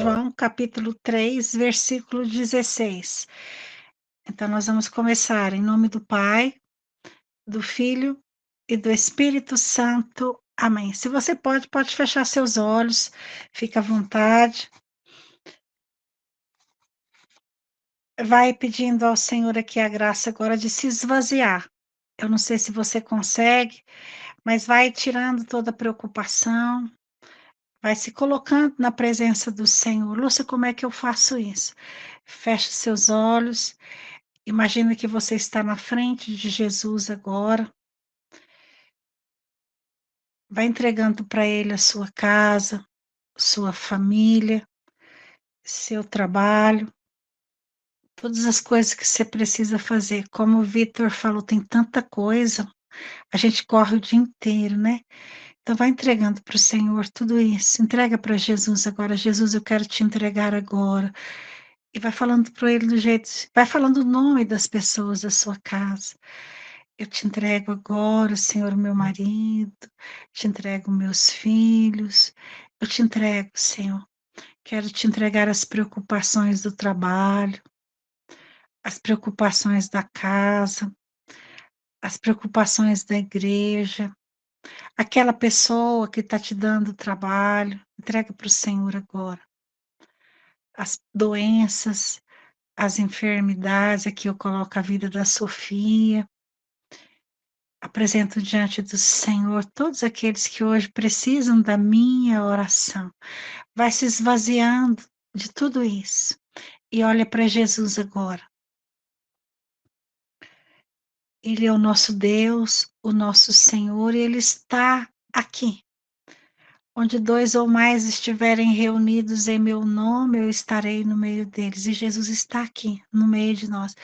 João capítulo 3, versículo 16. Então nós vamos começar em nome do Pai, do Filho e do Espírito Santo. Amém. Se você pode fechar seus olhos, fica à vontade. Vai pedindo ao Senhor aqui a graça agora de se esvaziar. Eu não sei se você consegue, mas vai tirando toda a preocupação, vai se colocando na presença do Senhor. Lúcia, como é que eu faço isso? Feche seus olhos. Imagina que você está na frente de Jesus agora. Vai entregando para Ele a sua casa, sua família, seu trabalho, todas as coisas que você precisa fazer. Como o Vitor falou, tem tanta coisa, a gente corre o dia inteiro, né? Então vai entregando para o Senhor tudo isso. Entrega para Jesus agora. Jesus, eu quero te entregar agora. E vai falando para Ele do jeito, vai falando o nome das pessoas da sua casa. Eu te entrego agora, Senhor, meu marido, te entrego meus filhos, eu te entrego, Senhor. Quero te entregar as preocupações do trabalho, as preocupações da casa, as preocupações da igreja, aquela pessoa que está te dando trabalho, entrega para o Senhor agora. As doenças, as enfermidades, aqui eu coloco a vida da Sofia. Apresento diante do Senhor todos aqueles que hoje precisam da minha oração. Vai se esvaziando de tudo isso e olha para Jesus agora. Ele é o nosso Deus, o nosso Senhor, e Ele está aqui. Onde dois ou mais estiverem reunidos em meu nome, eu estarei no meio deles. E Jesus está aqui, no meio de nós.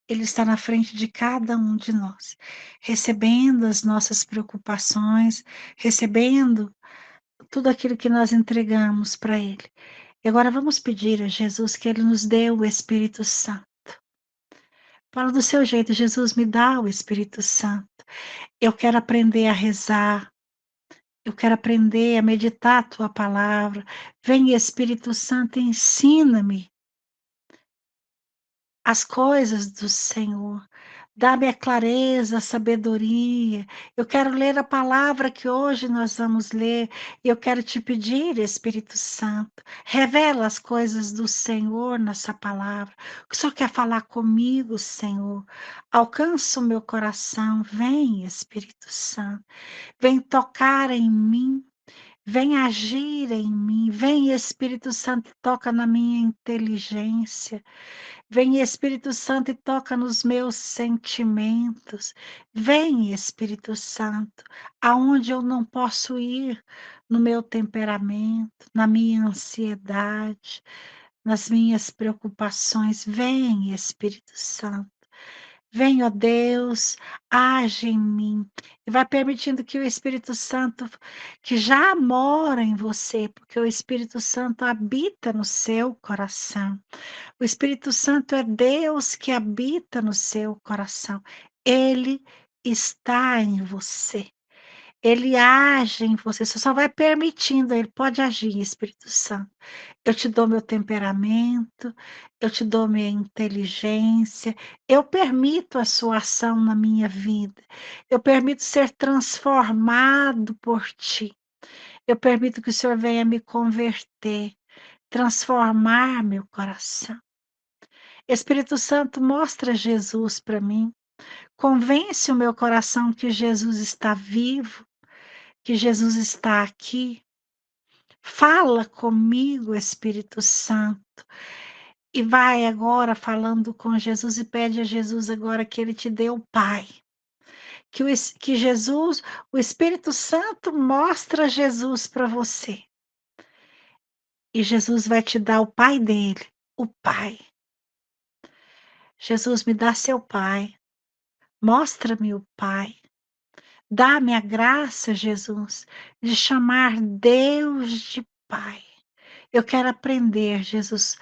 Ele está na frente de cada um de nós, recebendo as nossas preocupações, recebendo tudo aquilo que nós entregamos para Ele. E agora vamos pedir a Jesus que Ele nos dê o Espírito Santo. Fala do seu jeito, Jesus, me dá o Espírito Santo. Eu quero aprender a rezar. Eu quero aprender a meditar a tua palavra. Vem, Espírito Santo, ensina-me as coisas do Senhor. Dá-me a clareza, a sabedoria. Eu quero ler a palavra que hoje nós vamos ler. E eu quero te pedir, Espírito Santo, revela as coisas do Senhor nessa palavra. O Senhor quer falar comigo, Senhor. Alcança o meu coração. Vem, Espírito Santo. Vem tocar em mim. Vem agir em mim, vem Espírito Santo e toca na minha inteligência, vem Espírito Santo e toca nos meus sentimentos, vem Espírito Santo, aonde eu não posso ir, no meu temperamento, na minha ansiedade, nas minhas preocupações, vem Espírito Santo. Vem, ó Deus, age em mim. E vai permitindo que o Espírito Santo, que já mora em você, porque o Espírito Santo habita no seu coração. O Espírito Santo é Deus que habita no seu coração. Ele está em você. Ele age em você, você só vai permitindo, ele pode agir, Espírito Santo. Eu te dou meu temperamento, eu te dou minha inteligência, eu permito a sua ação na minha vida, eu permito ser transformado por ti, eu permito que o Senhor venha me converter, transformar meu coração. Espírito Santo, mostra Jesus para mim, convence o meu coração que Jesus está vivo, que Jesus está aqui. Fala comigo, Espírito Santo. E vai agora falando com Jesus e pede a Jesus agora que Ele te dê o Pai. Que Jesus, o Espírito Santo mostra Jesus para você. E Jesus vai te dar o Pai dele, o Pai. Jesus, me dá seu Pai. Mostra-me o Pai. Dá-me a graça, Jesus, de chamar Deus de Pai. Eu quero aprender, Jesus,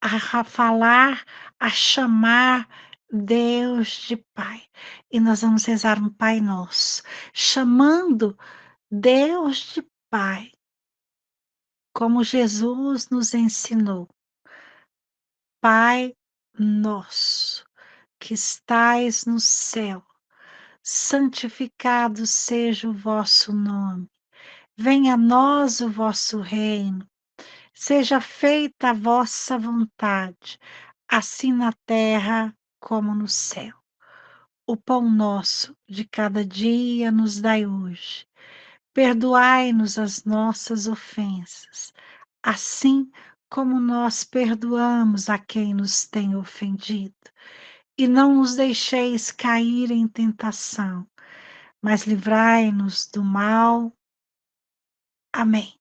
a falar, a chamar Deus de Pai. E nós vamos rezar um Pai Nosso, chamando Deus de Pai, como Jesus nos ensinou. Pai nosso, que estais no céu, santificado seja o vosso nome. Venha a nós o vosso reino. Seja feita a vossa vontade, assim na terra como no céu. O pão nosso de cada dia nos dai hoje. Perdoai-nos as nossas ofensas, assim como nós perdoamos a quem nos tem ofendido. E não nos deixeis cair em tentação, mas livrai-nos do mal. Amém.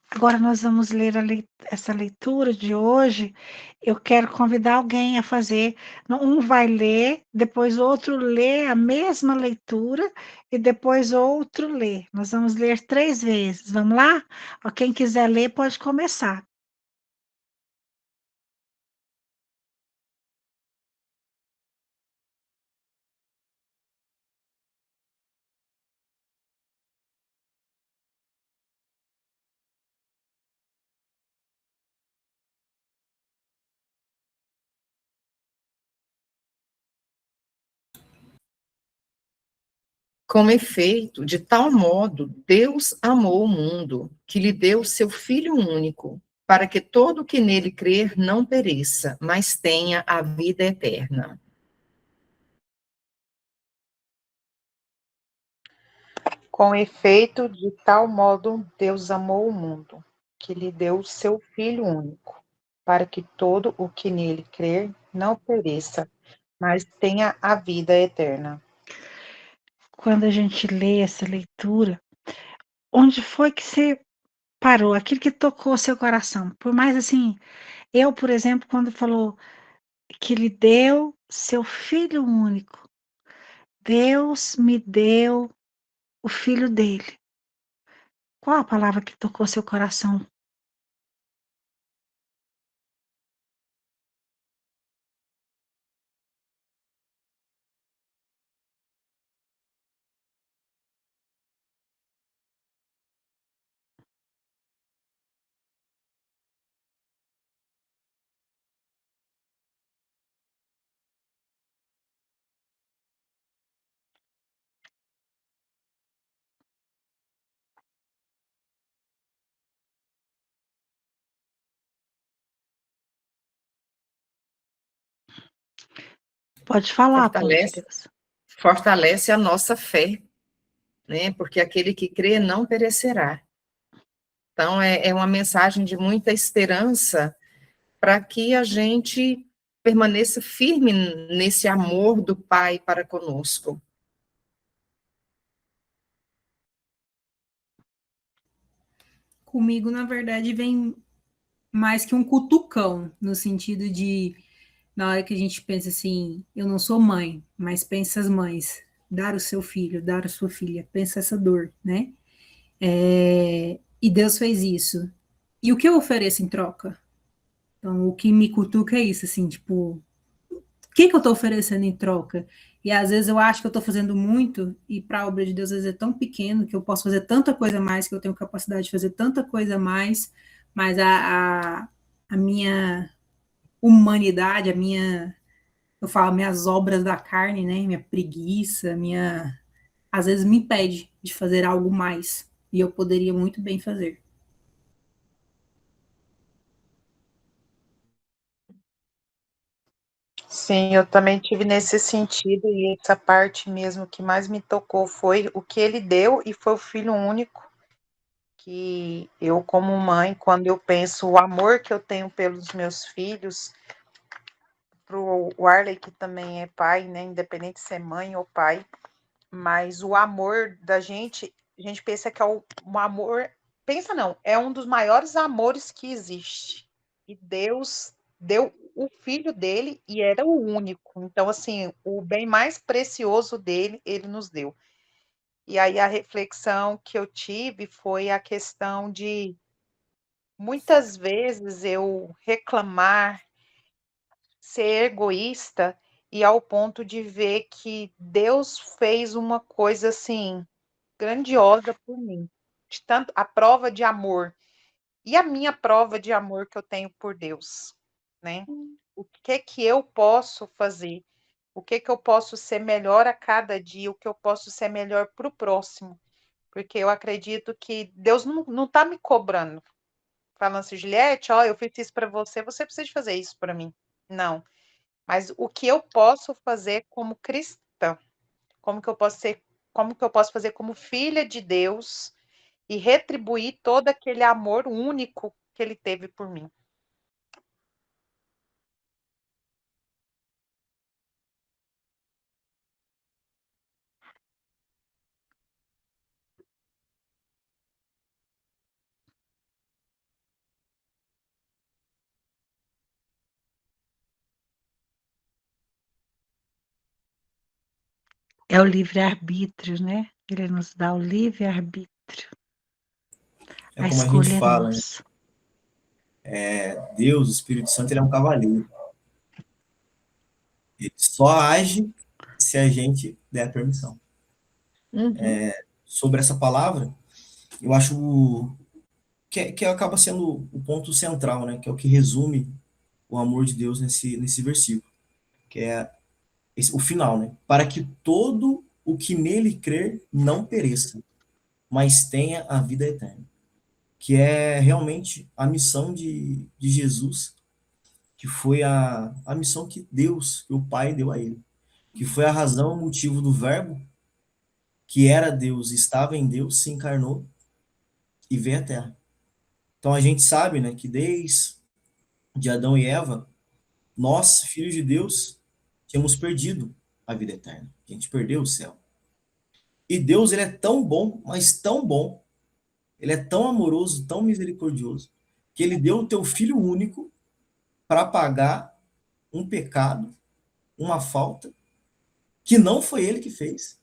Agora nós vamos ler essa leitura de hoje. Eu quero convidar alguém a fazer. Um vai ler, depois outro lê a mesma leitura e depois outro lê. Nós vamos ler 3 vezes. Vamos lá? Ó, quem quiser ler pode começar. Com efeito, de tal modo, Deus amou o mundo, que lhe deu seu Filho único, para que todo que nele crer não pereça, mas tenha a vida eterna. Com efeito, de tal modo Deus amou o mundo, que lhe deu o seu Filho único, para que todo o que nele crer não pereça, mas tenha a vida eterna. Quando a gente lê essa leitura, onde foi que você parou? Aquilo que tocou seu coração? Por mais assim, eu, por exemplo, quando falou que lhe deu seu filho único, Deus me deu o filho dele. Qual a palavra que tocou seu coração? Pode falar, amor de Fortalece, Deus. fortalece a nossa fé, né? Porque aquele que crê não perecerá. Então, é uma mensagem de muita esperança para que a gente permaneça firme nesse amor do Pai para conosco. Comigo, na verdade, vem mais que um cutucão, no sentido de, na hora que a gente pensa assim, eu não sou mãe, mas pensa as mães, dar o seu filho, dar a sua filha, pensa essa dor, né? E Deus fez isso. E o que eu ofereço em troca? Então, o que me cutuca é isso, assim, tipo, o que eu estou oferecendo em troca? E às vezes eu acho que eu estou fazendo muito, e para a obra de Deus às vezes é tão pequeno que eu posso fazer tanta coisa a mais, que eu tenho capacidade de fazer tanta coisa a mais, mas a minha humanidade, eu falo, minhas obras da carne, né? Minha preguiça, às vezes me impede de fazer algo mais. E eu poderia muito bem fazer. Sim, eu também tive nesse sentido, e essa parte mesmo que mais me tocou foi o que ele deu, e foi o Filho único, que eu, como mãe, quando eu penso o amor que eu tenho pelos meus filhos, para o Arley, que também é pai, né, independente de ser mãe ou pai, mas o amor da gente, a gente pensa que é um amor, pensa não, é um dos maiores amores que existe. E Deus deu o filho dele e era o único. Então, assim, o bem mais precioso dele, ele nos deu. E aí a reflexão que eu tive foi a questão de muitas vezes eu reclamar, ser egoísta e ao ponto de ver que Deus fez uma coisa assim grandiosa por mim, de tanto a prova de amor E a minha prova de amor que eu tenho por Deus, né? O que eu posso fazer? O que eu posso ser melhor a cada dia? O que eu posso ser melhor para o próximo? Porque eu acredito que Deus não está me cobrando, falando assim, Juliette, ó, eu fiz isso para você, você precisa de fazer isso para mim. Não. Mas o que eu posso fazer como cristã? Como que eu posso ser, como que eu posso fazer como filha de Deus e retribuir todo aquele amor único que ele teve por mim? É o livre-arbítrio, né? Ele nos dá o livre-arbítrio. É A como a gente escolha é fala, né? nossa. Deus, o Espírito Santo, ele é um cavaleiro. Ele só age se a gente der a permissão. Uhum. Sobre essa palavra, eu acho que acaba sendo o ponto central, né? Que é o que resume o amor de Deus nesse versículo, que é o final, né? Para que todo o que nele crer não pereça, mas tenha a vida eterna. Que é realmente a missão de Jesus, que foi a missão que Deus, que o Pai deu a ele, que foi a razão, o motivo do Verbo, que era Deus, estava em Deus, se encarnou e veio à Terra. Então a gente sabe, né, que desde de Adão e Eva, nós, filhos de Deus, tínhamos perdido a vida eterna. A gente perdeu o céu. E Deus, ele é tão bom, mas tão bom, ele é tão amoroso, tão misericordioso, que ele deu o teu filho único para pagar um pecado, uma falta, que não foi ele que fez.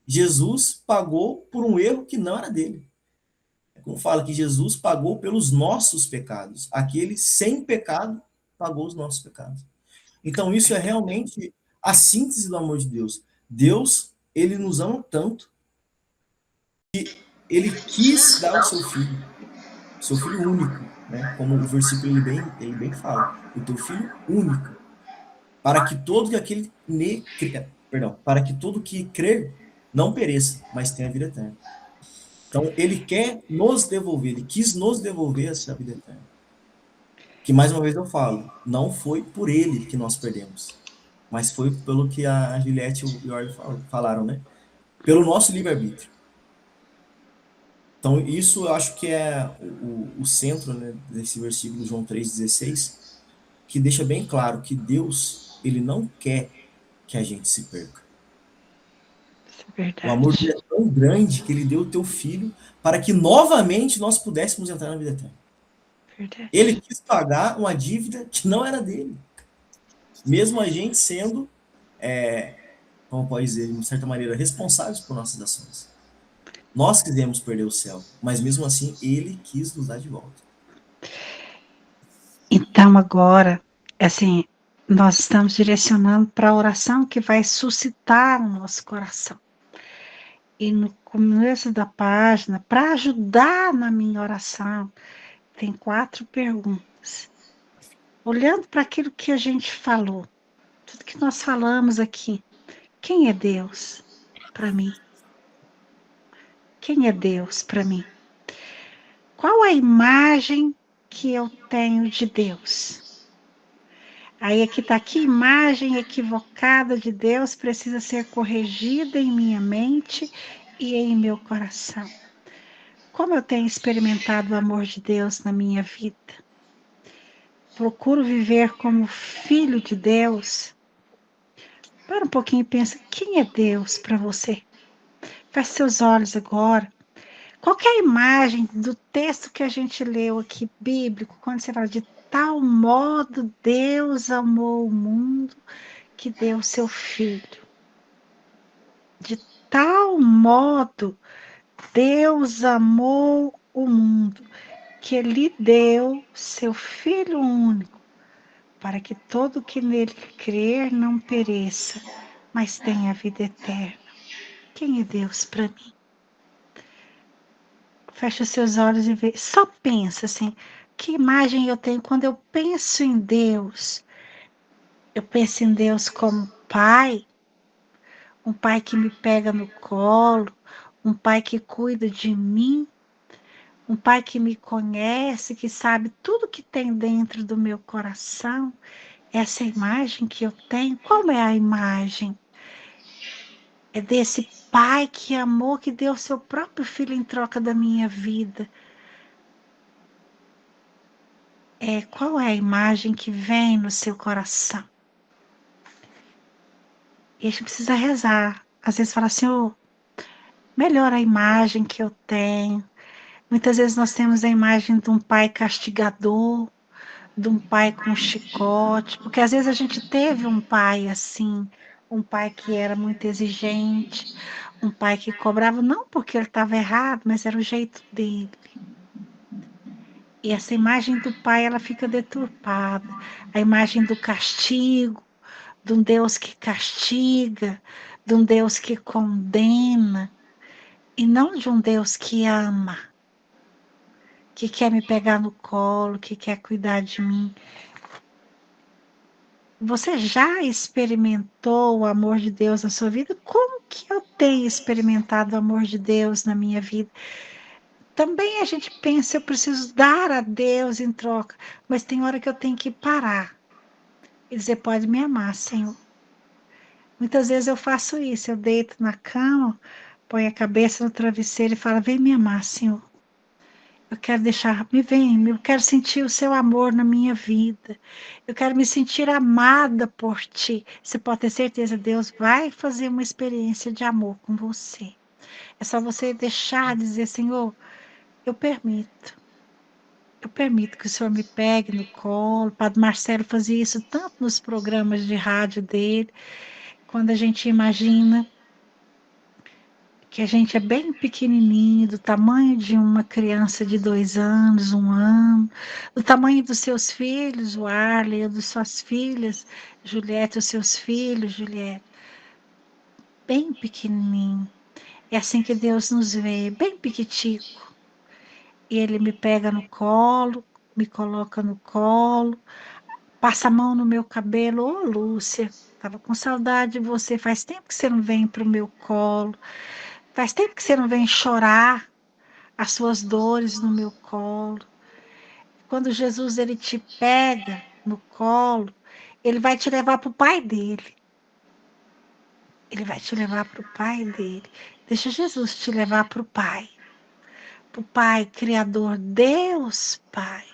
Jesus pagou por um erro que não era dele. É como fala que Jesus pagou pelos nossos pecados. Aquele sem pecado pagou os nossos pecados. Então isso é realmente a síntese do amor de Deus. Deus, ele nos ama tanto que ele quis dar o seu filho único, né? Como o versículo ele bem fala, o teu filho único, para que todo aquele para que todo que crer não pereça, mas tenha vida eterna. Então ele quer nos devolver, ele quis nos devolver essa vida eterna. Que mais uma vez eu falo, não foi por ele que nós perdemos, mas foi pelo que a Juliette e o Jorge falaram, né? Pelo nosso livre-arbítrio. Então, isso eu acho que é o centro, né, desse versículo de João 3,16, que deixa bem claro que Deus, ele não quer que a gente se perca. Isso é O amor verdade. dele é tão grande que ele deu o teu filho para que novamente nós pudéssemos entrar na vida eterna. Ele Verdade. quis pagar uma dívida que não era dele. Mesmo a gente sendo, como pode dizer, de certa maneira, responsáveis por nossas ações. Nós quisemos perder o céu, mas mesmo assim ele quis nos dar de volta. Então agora, assim, nós estamos direcionando para a oração que vai suscitar o nosso coração. E no começo da página, para ajudar na minha oração, tem 4 perguntas. Olhando para aquilo que a gente falou, tudo que nós falamos aqui, quem é Deus para mim? Quem é Deus para mim? Qual a imagem que eu tenho de Deus? Aí aqui está, que imagem equivocada de Deus precisa ser corrigida em minha mente e em meu coração? Como eu tenho experimentado o amor de Deus na minha vida? Procuro viver como filho de Deus? Para um pouquinho e pensa, quem é Deus para você? Feche seus olhos agora. Qual que é a imagem do texto que a gente leu aqui, bíblico, quando você fala de tal modo Deus amou o mundo que deu seu filho? De tal modo Deus amou o mundo que lhe deu seu filho único, para que todo que nele crer não pereça, mas tenha a vida eterna. Quem é Deus para mim? Fecha os seus olhos e vê. Só pensa assim, que imagem eu tenho quando eu penso em Deus? Eu penso em Deus como pai, um pai que me pega no colo, um pai que cuida de mim, um pai que me conhece, que sabe tudo que tem dentro do meu coração. Essa imagem que eu tenho, qual é a imagem? É desse pai que amou, que deu seu próprio filho em troca da minha vida. Qual é a imagem que vem no seu coração? E a gente precisa rezar. Às vezes fala assim, melhora a imagem que eu tenho. Muitas vezes nós temos a imagem de um pai castigador, de um pai com chicote, porque às vezes a gente teve um pai assim, um pai que era muito exigente, um pai que cobrava, não porque ele estava errado, mas era o jeito dele. E essa imagem do pai, ela fica deturpada. A imagem do castigo, de um Deus que castiga, de um Deus que condena, e não de um Deus que ama, que quer me pegar no colo, que quer cuidar de mim. Você já experimentou o amor de Deus na sua vida? Como que eu tenho experimentado o amor de Deus na minha vida? Também a gente pensa, eu preciso dar a Deus em troca, mas tem hora que eu tenho que parar e dizer, pode me amar, Senhor. Muitas vezes eu faço isso, eu deito na cama, ponho a cabeça no travesseiro e falo, vem me amar, Senhor. Eu quero eu quero sentir o seu amor na minha vida. Eu quero me sentir amada por ti. Você pode ter certeza, Deus vai fazer uma experiência de amor com você. É só você deixar dizer, Senhor, eu permito. Eu permito que o Senhor me pegue no colo. O Padre Marcelo fazia isso tanto nos programas de rádio dele, quando a gente imagina que a gente é bem pequenininho, do tamanho de uma criança de 2 anos, 1 ano, do tamanho dos seus filhos, o Arley, ou das suas filhas, Juliette, os seus filhos, Juliette, bem pequenininho. É assim que Deus nos vê, bem piquitico. E Ele me pega no colo, me coloca no colo, passa a mão no meu cabelo. Ô, Lúcia, estava com saudade de você, faz tempo que você não vem para o meu colo, faz tempo que você não vem chorar as suas dores no meu colo. Quando Jesus ele te pega no colo, ele vai te levar para o pai dele. Ele vai te levar para o pai dele. Deixa Jesus te levar para o pai. Para o pai criador, Deus Pai.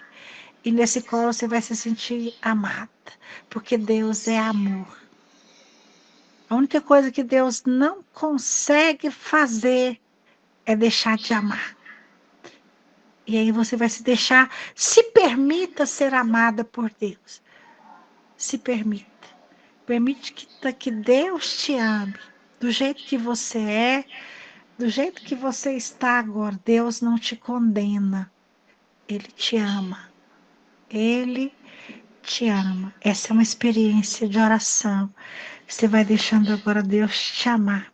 E nesse colo você vai se sentir amada, porque Deus é amor. A única coisa que Deus não consegue fazer é deixar de amar. E aí você vai se deixar, se permita ser amada por Deus. Se permita. Permite que Deus te ame do jeito que você é, do jeito que você está agora. Deus não te condena. Ele te ama. Ele te ama. Essa é uma experiência de oração. Você vai deixando agora Deus te amar.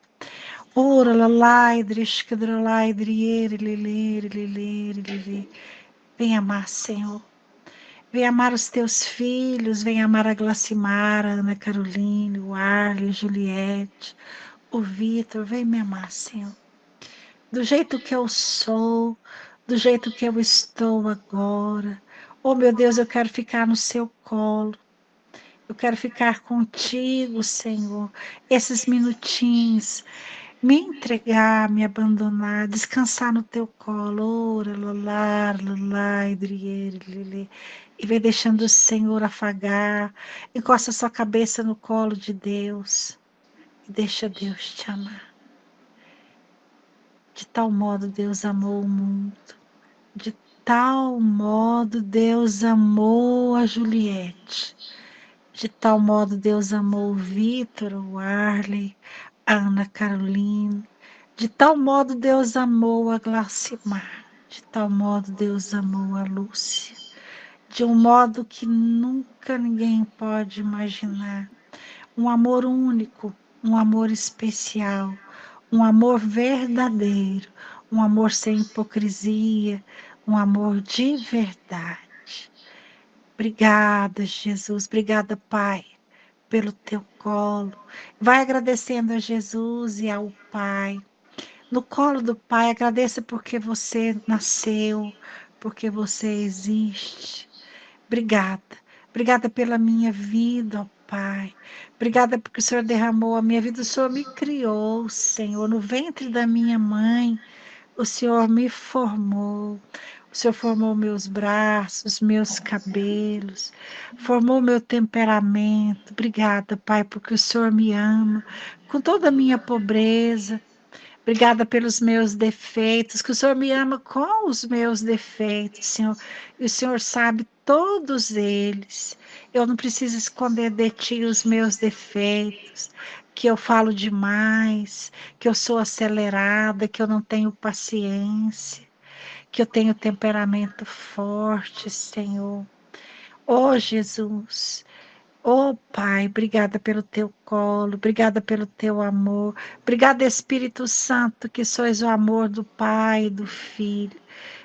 Ora, lalai, drishkadrolai, driere, lelere, lelere, lelere. Vem amar, Senhor. Vem amar os teus filhos, vem amar a Glacimara, a Ana Caroline, o Arley, Juliette, o Vitor, vem me amar, Senhor. Do jeito que eu sou, do jeito que eu estou agora. Oh, meu Deus, eu quero ficar no seu colo. Eu quero ficar contigo, Senhor, esses minutinhos, me entregar, me abandonar, descansar no teu colo, ora, lalar, lalai, driere, lili, e vem deixando o Senhor afagar, encosta sua cabeça no colo de Deus, e deixa Deus te amar. De tal modo Deus amou o mundo, de tal modo Deus amou a Juliette, de tal modo Deus amou o Vitor, o Arley, a Ana Caroline. De tal modo Deus amou a Glacimar. De tal modo Deus amou a Lúcia. De um modo que nunca ninguém pode imaginar. Um amor único, um amor especial. um amor verdadeiro, um amor sem hipocrisia, um amor de verdade. Obrigada, Jesus. Obrigada, Pai, pelo teu colo. Vai agradecendo a Jesus e ao Pai. No colo do Pai, agradeça porque você nasceu, porque você existe. Obrigada. Obrigada pela minha vida, ó Pai. Obrigada porque o Senhor derramou a minha vida. O Senhor me criou, Senhor, no ventre da minha mãe. O Senhor me formou. O Senhor formou meus braços, meus cabelos, formou meu temperamento. Obrigada, Pai, porque o Senhor me ama com toda a minha pobreza. Obrigada pelos meus defeitos, que o Senhor me ama com os meus defeitos, Senhor. E o Senhor sabe todos eles. Eu não preciso esconder de Ti os meus defeitos, que eu falo demais, que eu sou acelerada, que eu não tenho paciência, que eu tenho temperamento forte, Senhor. Oh, Jesus. Oh, Pai, obrigada pelo teu colo, obrigada pelo teu amor, obrigada, Espírito Santo, que sois o amor do Pai e do Filho.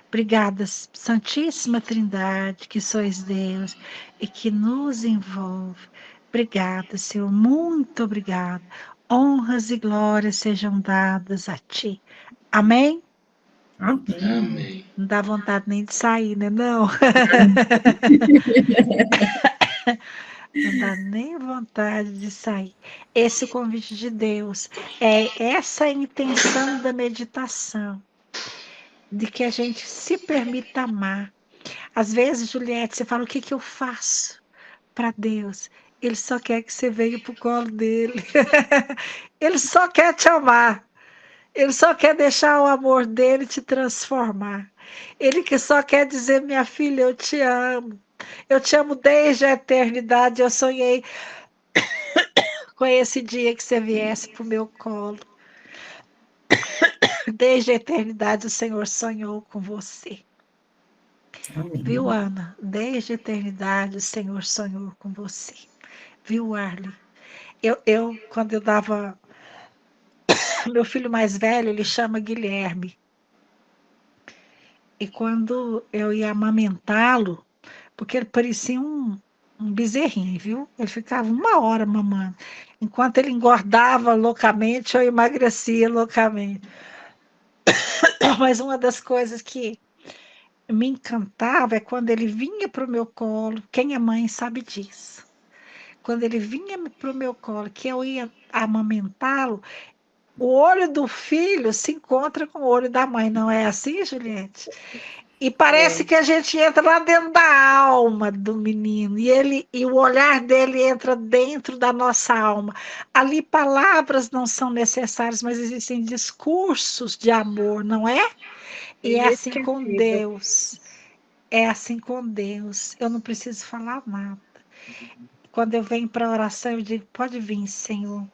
Obrigada, Santíssima Trindade, que sois Deus e que nos envolve. Obrigada, Senhor, muito obrigada. Honras e glórias sejam dadas a Ti. Amém? Amém. Não dá vontade nem de sair, né? Não. Não dá nem vontade de sair. Esse é o convite de Deus. É essa a intenção da meditação. De que a gente se permita amar. Às vezes, Juliette, você fala, o que, que eu faço para Deus? Ele só quer que você venha para o colo dele. Ele só quer te amar. Ele só quer deixar o amor dele te transformar. Ele que só quer dizer, minha filha, eu te amo. Eu te amo desde a eternidade. Eu sonhei com esse dia que você viesse para o meu colo. Desde a eternidade o Senhor sonhou com você. Amém. Viu, Ana? Desde a eternidade o Senhor sonhou com você. Viu, Arley? Quando eu dava... Meu filho mais velho, ele chama Guilherme. E quando eu ia amamentá-lo, porque ele parecia um bezerrinho, viu? Ele ficava 1 hora mamando. Enquanto ele engordava loucamente, eu emagrecia loucamente. Mas uma das coisas que me encantava é quando ele vinha para o meu colo. Quem é mãe sabe disso. Quando ele vinha para o meu colo, que eu ia amamentá-lo, o olho do filho se encontra com o olho da mãe. Não é assim, Juliette? E parece que a gente entra lá dentro da alma do menino, e o olhar dele entra dentro da nossa alma. Ali palavras não são necessárias, mas existem discursos de amor, não é? E é assim com Inesquecível. Deus. É assim com Deus. Eu não preciso falar nada. Quando eu venho para a oração, eu digo, pode vir, Senhor.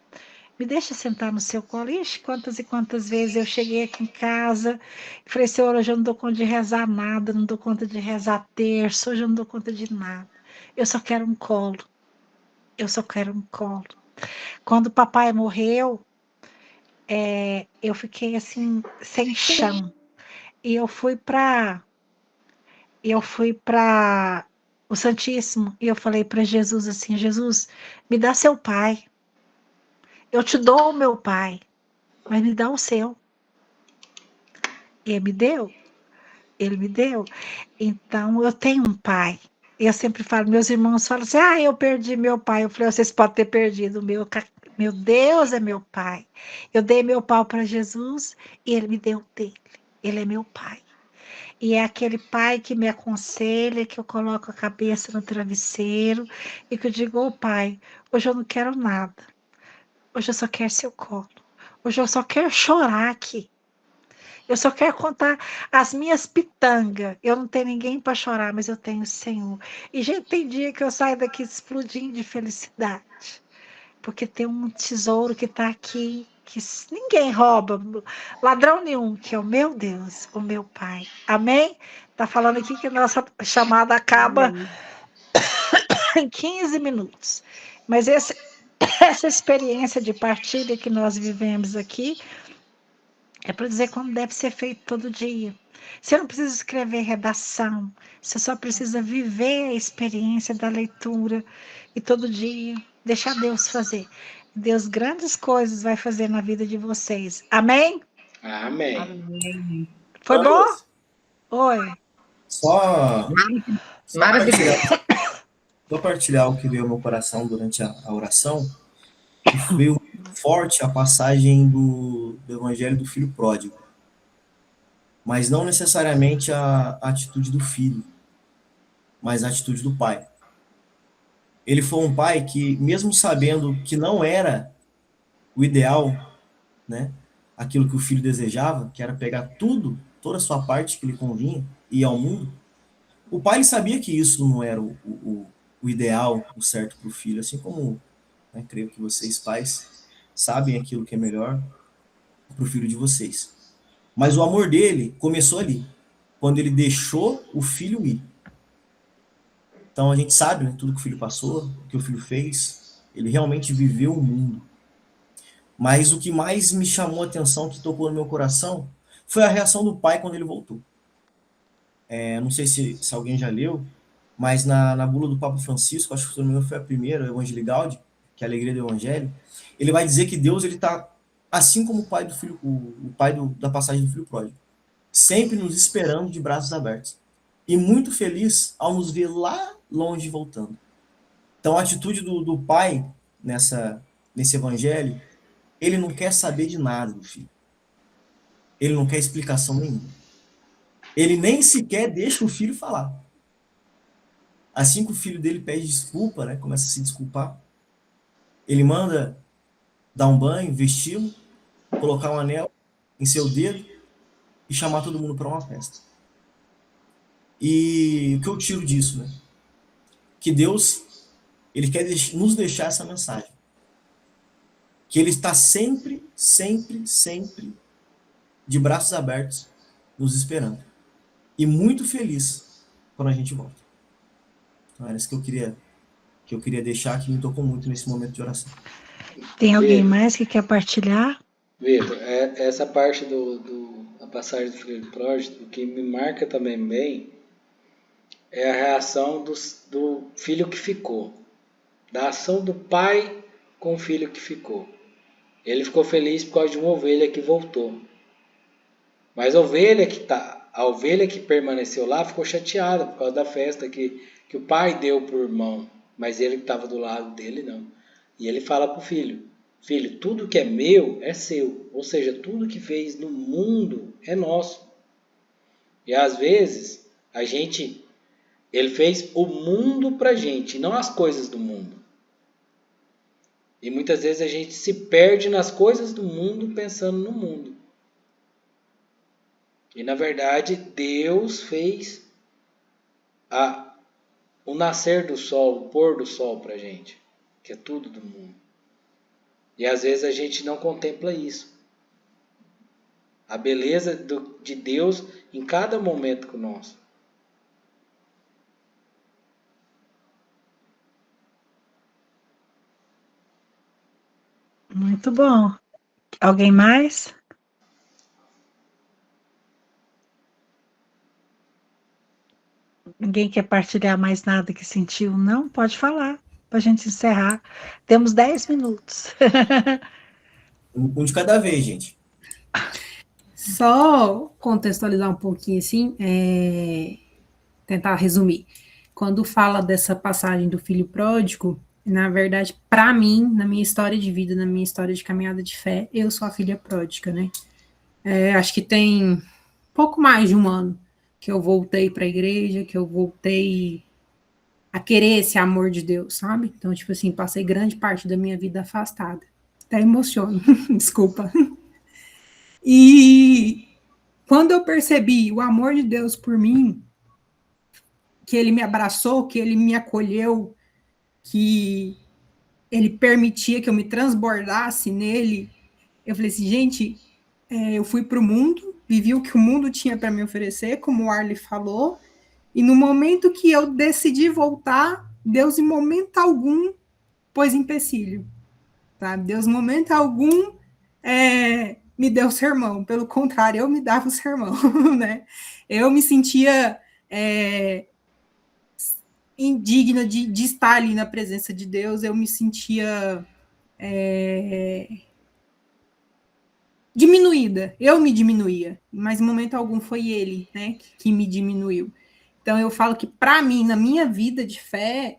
Me deixa sentar no seu colo. Ixi, quantas e quantas vezes eu cheguei aqui em casa e falei, Senhor, hoje eu não dou conta de rezar nada, não dou conta de rezar terço, hoje eu não dou conta de nada. Eu só quero um colo. Eu só quero um colo. Quando o papai morreu, eu fiquei assim, sem chão. E eu fui para o Santíssimo e eu falei para Jesus assim, Jesus, me dá seu pai. Eu te dou o meu pai, mas me dá o seu. E ele me deu. Ele me deu. Então, eu tenho um pai. Eu sempre falo, meus irmãos falam assim, eu perdi meu pai. Eu falei, vocês podem ter perdido, meu Deus é meu pai. Eu dei meu pau para Jesus e ele me deu dele. Ele é meu pai. E é aquele pai que me aconselha, que eu coloco a cabeça no travesseiro e que eu digo, pai, hoje eu não quero nada. Hoje eu só quero seu colo. Hoje eu só quero chorar aqui. Eu só quero contar as minhas pitangas. Eu não tenho ninguém para chorar, mas eu tenho o Senhor. E, gente, tem dia que eu saio daqui explodindo de felicidade. Porque tem um tesouro que está aqui, que ninguém rouba, ladrão nenhum, que é o meu Deus, o meu Pai. Amém? Está falando aqui que a nossa chamada acaba em 15 minutos. Mas essa experiência de partilha que nós vivemos aqui É para dizer como deve ser feito todo dia. Você não precisa escrever redação, você só precisa viver a experiência da leitura e todo dia deixar Deus fazer. Deus grandes coisas vai fazer na vida de vocês. Amém? Amém. Amém. Foi bom? Oi. Só Maravilhoso. partilhar o que veio ao meu coração durante a oração, que veio forte a passagem do Evangelho do Filho Pródigo, mas não necessariamente a atitude do filho, mas a atitude do pai. Ele foi um pai que, mesmo sabendo que não era o ideal, né, aquilo que o filho desejava, que era pegar tudo, toda a sua parte que lhe convinha e ir ao mundo, o pai sabia que isso não era o ideal, o certo para o filho, assim como, né, creio que vocês, pais, sabem aquilo que é melhor para o filho de vocês. Mas o amor dele começou ali, quando ele deixou o filho ir. Então a gente sabe, né, tudo que o filho passou, o que o filho fez, ele realmente viveu o mundo. Mas o que mais me chamou a atenção, que tocou no meu coração, foi a reação do pai quando ele voltou. Não sei se alguém já leu, mas na bula do Papa Francisco, acho que se não me engano foi a primeira, o Evangelii Gaudium, que é a alegria do Evangelho, ele vai dizer que Deus está assim como o pai do filho, o pai da passagem do filho pródigo, sempre nos esperando de braços abertos e muito feliz ao nos ver lá longe voltando. Então a atitude do pai nesse evangelho, ele não quer saber de nada do filho, ele não quer explicação nenhuma, ele nem sequer deixa o filho falar. Assim que o filho dele pede desculpa, né, começa a se desculpar, ele manda dar um banho, vesti-lo, colocar um anel em seu dedo e chamar todo mundo para uma festa. E o que eu tiro disso, né? Que Deus, ele quer nos deixar essa mensagem. Que ele está sempre, sempre, sempre de braços abertos, nos esperando. E muito feliz quando a gente volta. Então era isso que eu queria deixar, que me tocou muito nesse momento de oração. Tem alguém Vitor, mais que quer partilhar? Vitor, essa parte da passagem do filho pródigo, o que me marca também bem é a reação do filho que ficou, da ação do pai com o filho que ficou. Ele ficou feliz por causa de uma ovelha que voltou. Mas a ovelha que permaneceu lá ficou chateada por causa da festa que o pai deu para o irmão, mas ele que estava do lado dele não. E ele fala para o filho: filho, tudo que é meu é seu, ou seja, tudo que fez no mundo é nosso. E às vezes ele fez o mundo para a gente, não as coisas do mundo. E muitas vezes a gente se perde nas coisas do mundo pensando no mundo. E na verdade Deus fez o nascer do sol, o pôr do sol para a gente, que é tudo do mundo. E às vezes a gente não contempla isso. A beleza de Deus em cada momento nosso. Muito bom. Alguém mais? Ninguém quer partilhar mais nada que sentiu? Não? Pode falar, para a gente encerrar. Temos 10 minutos. Um de cada vez, gente. Só contextualizar um pouquinho assim, tentar resumir. Quando fala dessa passagem do filho pródigo, na verdade, para mim, na minha história de vida, na minha história de caminhada de fé, eu sou a filha pródiga, né? Acho que tem pouco mais de um ano que eu voltei para a igreja, que eu voltei a querer esse amor de Deus, sabe? Então, tipo assim, passei grande parte da minha vida afastada. Até emociono, desculpa. E quando eu percebi o amor de Deus por mim, que ele me abraçou, que ele me acolheu, que ele permitia que eu me transbordasse nele, eu falei assim, gente, eu fui para o mundo, vivi o que o mundo tinha para me oferecer, como o Arley falou, e no momento que eu decidi voltar, Deus em momento algum pôs empecilho, tá? Deus em momento algum me deu sermão, pelo contrário, eu me dava o sermão, né? Eu me sentia indigna de estar ali na presença de Deus, eu me sentia diminuída, eu me diminuía, mas em momento algum foi ele, né, que me diminuiu. Então eu falo que para mim, na minha vida de fé,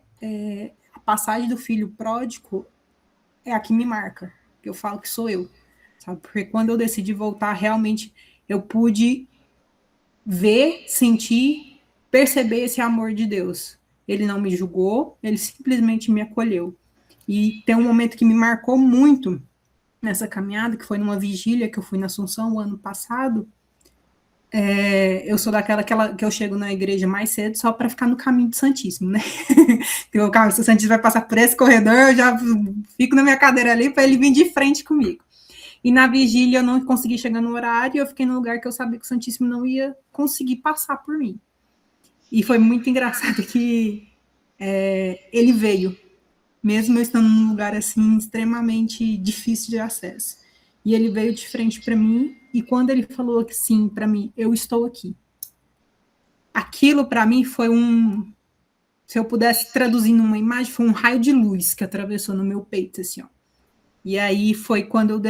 a passagem do filho pródigo é a que me marca, que eu falo que sou eu, sabe? Porque quando eu decidi voltar, realmente eu pude ver, sentir, perceber esse amor de Deus. Ele não me julgou, ele simplesmente me acolheu. E tem um momento que me marcou muito nessa caminhada, que foi numa vigília que eu fui na Assunção o ano passado. Eu sou daquela que eu chego na igreja mais cedo só para ficar no caminho do Santíssimo, né? O caminho do Santíssimo vai passar por esse corredor, eu já fico na minha cadeira ali para ele vir de frente comigo. E na vigília eu não consegui chegar no horário, eu fiquei num lugar que eu sabia que o Santíssimo não ia conseguir passar por mim. E foi muito engraçado que ele veio, mesmo eu estando num lugar assim extremamente difícil de acesso. E ele veio de frente para mim, e quando ele falou que sim para mim, eu estou aqui. Aquilo para mim foi se eu pudesse traduzir numa imagem, foi um raio de luz que atravessou no meu peito, assim, ó. E aí foi quando eu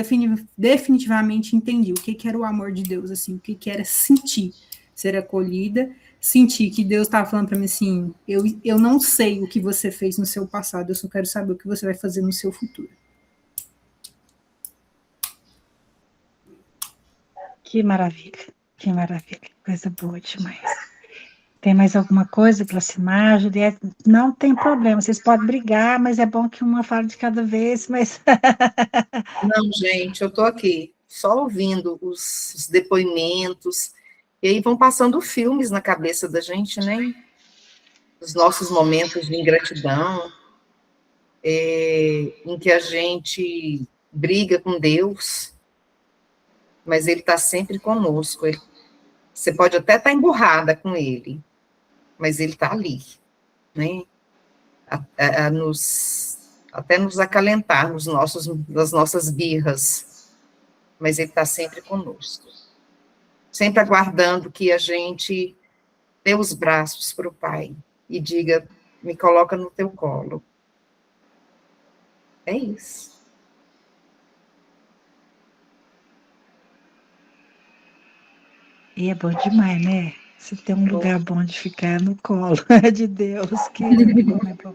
definitivamente entendi o que era o amor de Deus, assim, o que era sentir, ser acolhida, sentir que Deus estava falando para mim assim, eu não sei o que você fez no seu passado, eu só quero saber o que você vai fazer no seu futuro. Que maravilha, coisa boa demais. Tem mais alguma coisa, Glacimar, Juliette? Não tem problema, vocês podem brigar, mas é bom que uma fale de cada vez, mas... Não, gente, eu estou aqui só ouvindo os depoimentos, e aí vão passando filmes na cabeça da gente, né? Os nossos momentos de ingratidão, em que a gente briga com Deus, mas Ele está sempre conosco. Você pode até estar emburrada com Ele, mas Ele está ali, né? Até nos acalentar nas nossas birras, mas Ele está sempre conosco, sempre aguardando que a gente dê os braços para o Pai e diga, me coloca no teu colo. É isso. E é bom demais, né? Se tem um lugar bom de ficar no colo de Deus, que é bom.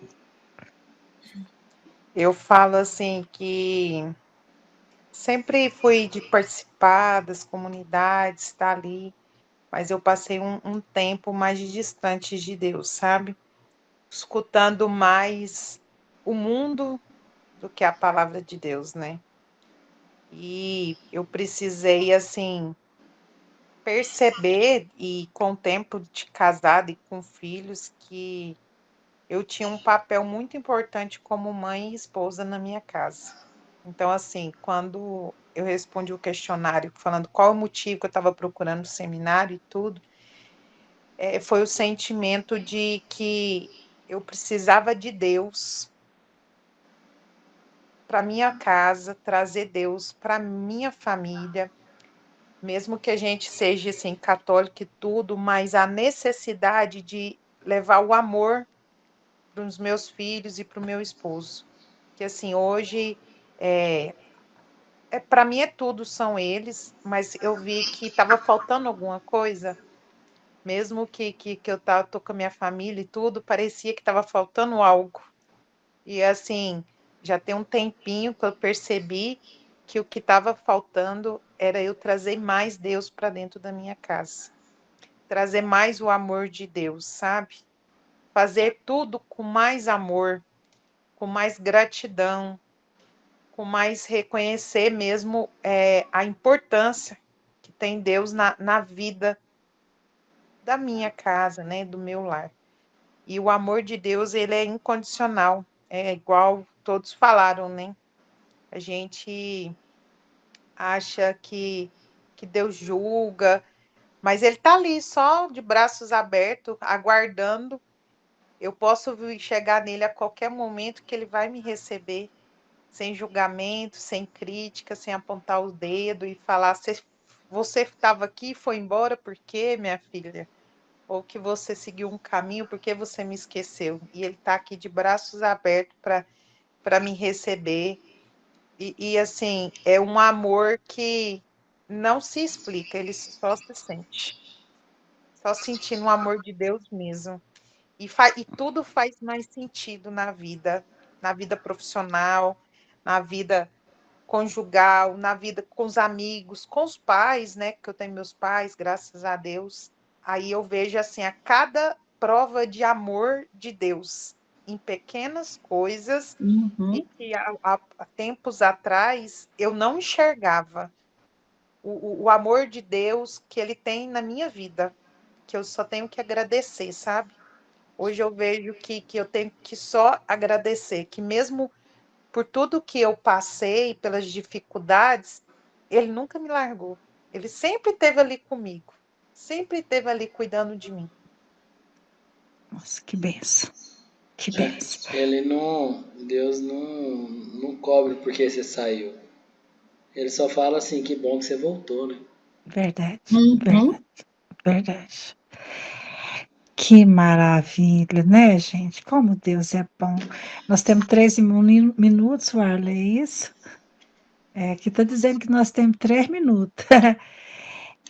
Eu falo assim que sempre fui de participar das comunidades, estar ali, mas eu passei um tempo mais distante de Deus, sabe? Escutando mais o mundo do que a palavra de Deus, né? E eu precisei, assim, perceber, e com o tempo de casada e com filhos, que eu tinha um papel muito importante como mãe e esposa na minha casa. Então, assim, quando eu respondi o questionário falando qual o motivo que eu estava procurando o seminário e tudo, foi o sentimento de que eu precisava de Deus para minha casa, trazer Deus para minha família, mesmo que a gente seja assim católico e tudo, mas a necessidade de levar o amor para os meus filhos e para o meu esposo. Que assim, hoje para mim é tudo, são eles, mas eu vi que estava faltando alguma coisa, mesmo que eu tô com a minha família e tudo, parecia que estava faltando algo. E assim, já tem um tempinho que eu percebi que o que estava faltando era eu trazer mais Deus para dentro da minha casa. Trazer mais o amor de Deus, sabe? Fazer tudo com mais amor, com mais gratidão, com mais reconhecer mesmo a importância que tem Deus na vida da minha casa, né, do meu lar. E o amor de Deus, ele é incondicional, é igual todos falaram, né? A gente acha que Deus julga, mas ele está ali só de braços abertos, aguardando. Eu posso chegar nele a qualquer momento que ele vai me receber, sem julgamento, sem crítica, sem apontar o dedo e falar: você estava aqui e foi embora, por quê, minha filha? Ou que você seguiu um caminho, por que você me esqueceu? E ele está aqui de braços abertos para me receber. E, assim, é um amor que não se explica, ele só se sente. Só sentindo o amor de Deus mesmo. E tudo faz mais sentido na vida profissional, na vida conjugal, na vida com os amigos, com os pais, né? Que eu tenho meus pais, graças a Deus. Aí eu vejo assim a cada prova de amor de Deus em pequenas coisas e que há tempos atrás eu não enxergava o amor de Deus que ele tem na minha vida, que eu só tenho que agradecer, sabe? Hoje eu vejo que eu tenho que só agradecer, que mesmo por tudo que eu passei, pelas dificuldades, ele nunca me largou. Ele sempre esteve ali comigo, sempre esteve ali cuidando de mim. Nossa, que benção. Que É, benção. Deus não cobra porque você saiu. Ele só fala assim, que bom que você voltou, né? Verdade, verdade, verdade. Que maravilha, né, gente? Como Deus é bom. Nós temos 13 minutos, Warley, é isso? Aqui está dizendo que nós temos 3 minutos.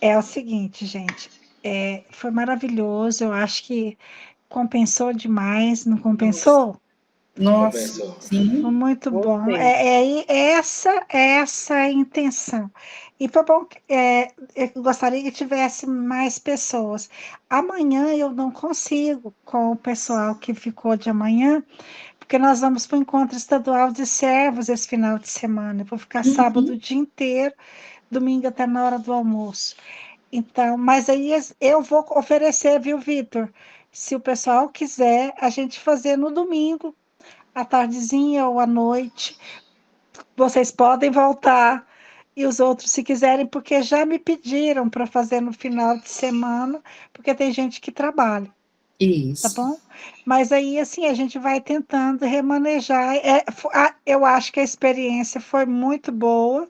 É o seguinte, gente, foi maravilhoso, eu acho que compensou demais, não compensou? Nossa, Compensou. sim. Foi muito bom. Gostei. Essa é a intenção. E foi bom, eu gostaria que tivesse mais pessoas. Amanhã eu não consigo com o pessoal que ficou de amanhã, porque nós vamos para o encontro estadual de servos esse final de semana. Eu vou ficar sábado o dia inteiro, domingo até na hora do almoço. Então, mas aí eu vou oferecer, viu, Vitor? Se o pessoal quiser, a gente fazer no domingo, à tardezinha ou à noite. Vocês podem voltar. E os outros, se quiserem, porque já me pediram para fazer no final de semana, porque tem gente que trabalha, tá Isso. bom? Mas aí, assim, a gente vai tentando remanejar. Eu acho que a experiência foi muito boa.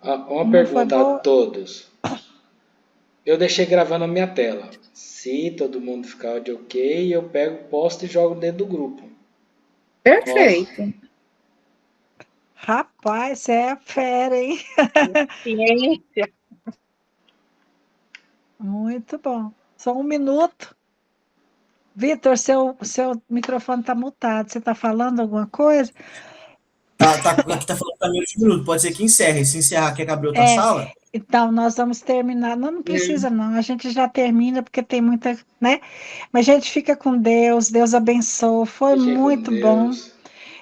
Uma Não foi pergunta a boa? todos. Eu deixei gravando a minha tela. Se todo mundo ficar de ok, eu pego, posto e jogo dentro do grupo. Perfeito. Rapaz, você é fera, hein? Ciência. Muito bom. Só 1 minuto. Vitor, seu microfone está mutado. Você está falando alguma coisa? Aqui tá falando também de minuto. Pode ser que encerre. Se encerrar, quer que abra outra É, sala? então nós vamos terminar. Não, não precisa, não. A gente já termina porque tem muita, né? Mas a gente fica com Deus, Deus abençoe. Foi Fiquem com muito bom. Deus.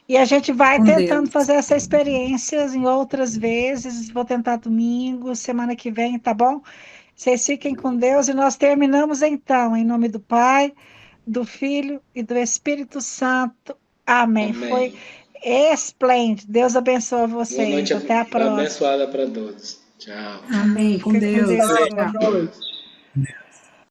E a gente vai Com tentando Deus. fazer essa experiência em outras vezes. Vou tentar domingo, semana que vem, tá bom? Vocês fiquem com Deus e nós terminamos então, em nome do Pai, do Filho e do Espírito Santo. Amém. Foi Amém. esplêndido. Deus abençoe Boa vocês. noite Até a próxima. abençoada para todos. Tchau. Amém. Com Fica com Deus. Deus. Tchau, Tchau. boa noite.